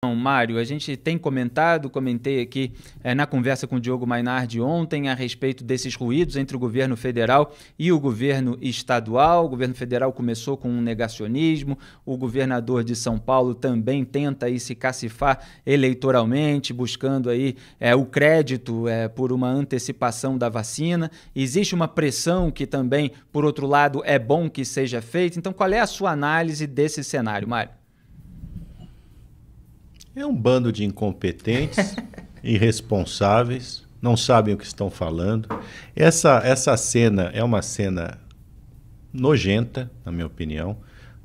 Mário, a gente tem comentei aqui na conversa com o Diogo Mainardi ontem a respeito desses ruídos entre o governo federal e o governo estadual. O governo federal começou com um negacionismo, o governador de São Paulo também tenta aí se cacifar eleitoralmente, buscando aí o crédito por uma antecipação da vacina. Existe uma pressão que também, por outro lado, é bom que seja feita. Então, qual é a sua análise desse cenário, Mário? É um bando de incompetentes, irresponsáveis, não sabem o que estão falando. Essa cena é uma cena nojenta, na minha opinião,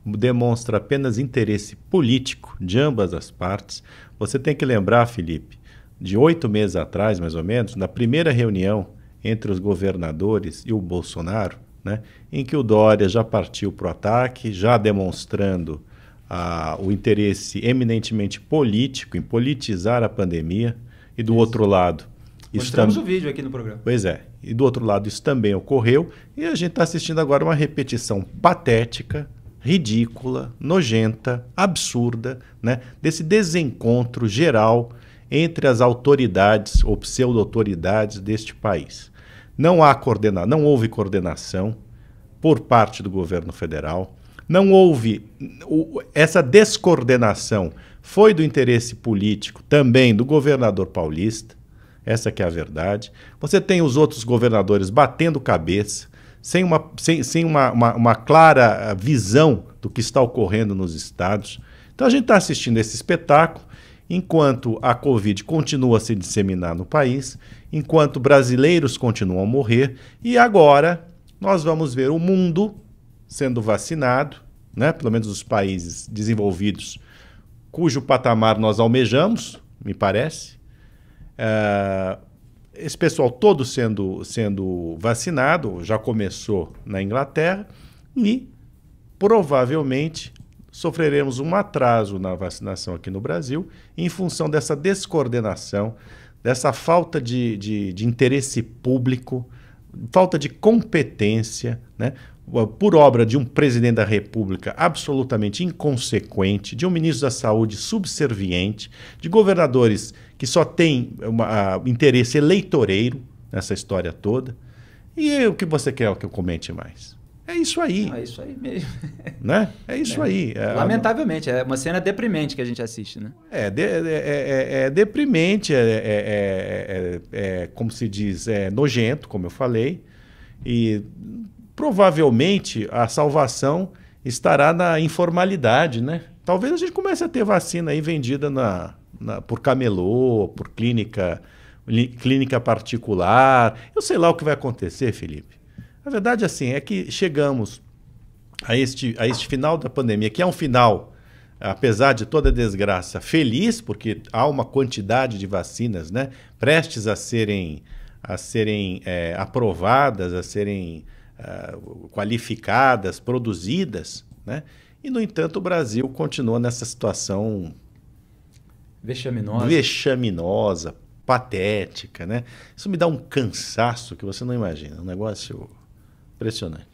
demonstra apenas interesse político de ambas as partes. Você tem que lembrar, Felipe, de 8 meses atrás, mais ou menos, na primeira reunião entre os governadores e o Bolsonaro, né, em que o Dória já partiu para o ataque, já demonstrando o interesse eminentemente político em politizar a pandemia, e do outro lado... Mostramos o vídeo aqui no programa. Pois é, e do outro lado isso também ocorreu, e a gente está assistindo agora uma repetição patética, ridícula, nojenta, absurda, né, desse desencontro geral entre as autoridades ou pseudo-autoridades deste país. Não houve coordenação por parte do governo federal. Não houve essa descoordenação, foi do interesse político também do governador paulista, essa que é a verdade. Você tem os outros governadores batendo cabeça, sem uma clara visão do que está ocorrendo nos estados. Então a gente está assistindo esse espetáculo enquanto a Covid continua a se disseminar no país, enquanto brasileiros continuam a morrer, e agora nós vamos ver o mundo sendo vacinado, né? Pelo menos os países desenvolvidos, cujo patamar nós almejamos, me parece. Esse pessoal todo sendo vacinado, já começou na Inglaterra, e provavelmente sofreremos um atraso na vacinação aqui no Brasil, em função dessa descoordenação, dessa falta de interesse público, falta de competência, né? Por obra de um presidente da República absolutamente inconsequente, de um ministro da Saúde subserviente, de governadores que só têm interesse eleitoreiro nessa história toda. E o que você quer que eu comente mais? É isso aí. É isso aí mesmo. Né? É isso aí. Lamentavelmente, é uma cena deprimente que a gente assiste, né? É deprimente, como se diz, é nojento, como eu falei, e provavelmente a salvação estará na informalidade, né? Talvez a gente comece a ter vacina aí vendida por camelô, por clínica particular. Eu sei lá o que vai acontecer, Felipe. A verdade assim, é que chegamos a este final da pandemia, que é um final, apesar de toda a desgraça, feliz, porque há uma quantidade de vacinas, né, prestes a serem aprovadas, a serem qualificadas, produzidas, né? E, no entanto, o Brasil continua nessa situação vexaminosa, patética, né? Isso me dá um cansaço que você não imagina, um negócio impressionante.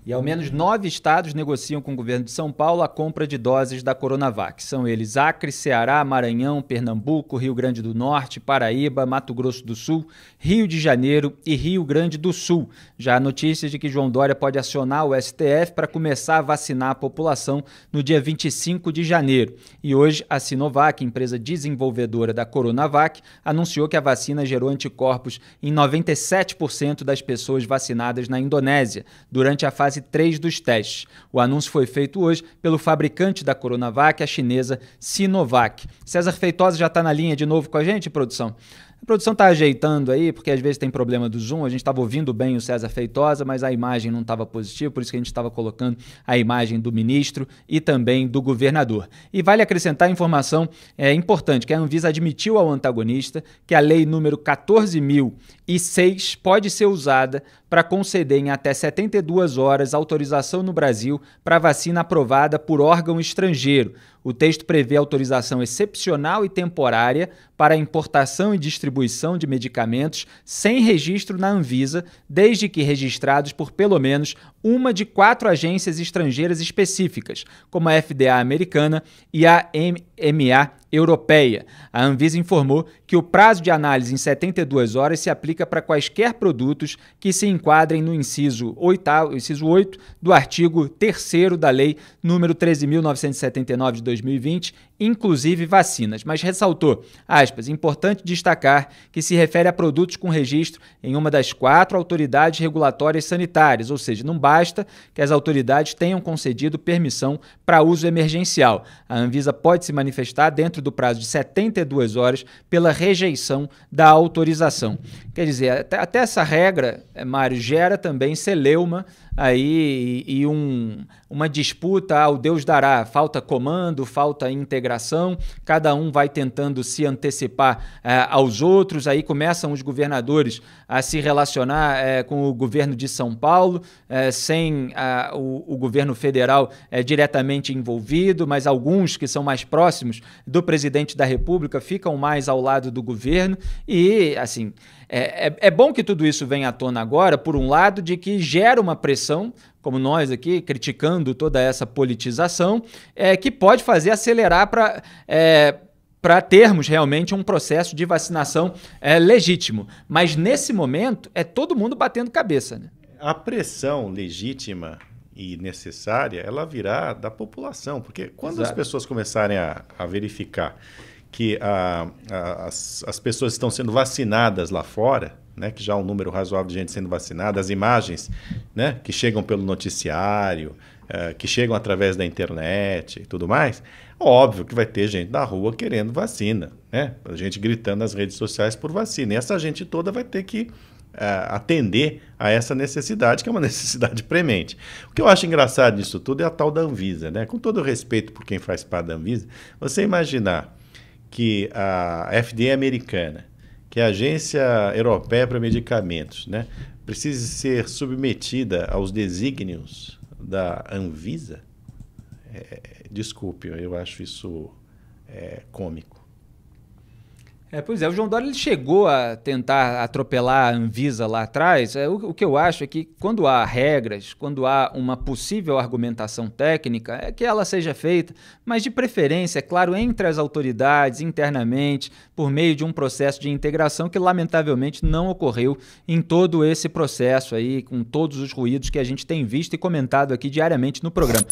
E ao menos 9 estados negociam com o governo de São Paulo a compra de doses da Coronavac. São eles Acre, Ceará, Maranhão, Pernambuco, Rio Grande do Norte, Paraíba, Mato Grosso do Sul, Rio de Janeiro e Rio Grande do Sul. Já há notícias de que João Dória pode acionar o STF para começar a vacinar a população no dia 25 de janeiro. E hoje a Sinovac, empresa desenvolvedora da Coronavac, anunciou que a vacina gerou anticorpos em 97% das pessoas vacinadas na Indonésia, durante a fase 3 dos testes. O anúncio foi feito hoje pelo fabricante da Coronavac, a chinesa Sinovac. César Feitosa já está na linha de novo com a gente, produção? A produção está ajeitando aí, porque às vezes tem problema do Zoom, a gente estava ouvindo bem o César Feitosa, mas a imagem não estava positiva, por isso que a gente estava colocando a imagem do ministro e também do governador. E vale acrescentar a informação importante, que a Anvisa admitiu ao antagonista que a lei número 14.006 pode ser usada para conceder em até 72 horas autorização no Brasil para vacina aprovada por órgão estrangeiro. O texto prevê autorização excepcional e temporária para a importação e distribuição de medicamentos sem registro na Anvisa, desde que registrados por pelo menos uma de 4 agências estrangeiras específicas, como a FDA americana e a EMA europeia. A Anvisa informou que o prazo de análise em 72 horas se aplica para quaisquer produtos que se enquadrem no inciso 8 do artigo 3º da Lei número 13.979 de 2020, inclusive vacinas, mas ressaltou, aspas, importante destacar que se refere a produtos com registro em uma das 4 autoridades regulatórias sanitárias, ou seja, não basta que as autoridades tenham concedido permissão para uso emergencial. A Anvisa pode se manifestar dentro do prazo de 72 horas pela rejeição da autorização. Quer dizer, até essa regra, Mário, gera também celeuma aí e uma disputa ao Deus dará, falta comando, falta integração, cada um vai tentando se antecipar aos outros, aí começam os governadores a se relacionar com o governo de São Paulo, sem o governo federal diretamente envolvido, mas alguns que são mais próximos do presidente da República ficam mais ao lado do governo e, assim, é bom que tudo isso venha à tona agora, por um lado, de que gera uma pressão, como nós aqui, criticando toda essa politização, que pode fazer acelerar para termos realmente um processo de vacinação legítimo. Mas, nesse momento, é todo mundo batendo cabeça, né? A pressão legítima e necessária, ela virá da população, porque quando Exato. As pessoas começarem a verificar que as pessoas estão sendo vacinadas lá fora, né, que já há um número razoável de gente sendo vacinada, as imagens, né, que chegam pelo noticiário, que chegam através da internet e tudo mais, óbvio que vai ter gente na rua querendo vacina, né, a gente gritando nas redes sociais por vacina. E essa gente toda vai ter que atender a essa necessidade, que é uma necessidade premente. O que eu acho engraçado nisso tudo é a tal da Anvisa, né? Com todo o respeito por quem faz parte da Anvisa, você imaginar que a FDA americana, que é a Agência Europeia para Medicamentos, né, precise ser submetida aos desígnios da Anvisa? Desculpe, eu acho isso cômico. Pois é, o João Dória ele chegou a tentar atropelar a Anvisa lá atrás. O que eu acho é que quando há regras, quando há uma possível argumentação técnica, é que ela seja feita, mas de preferência, é claro, entre as autoridades, internamente, por meio de um processo de integração que lamentavelmente não ocorreu em todo esse processo aí, com todos os ruídos que a gente tem visto e comentado aqui diariamente no programa.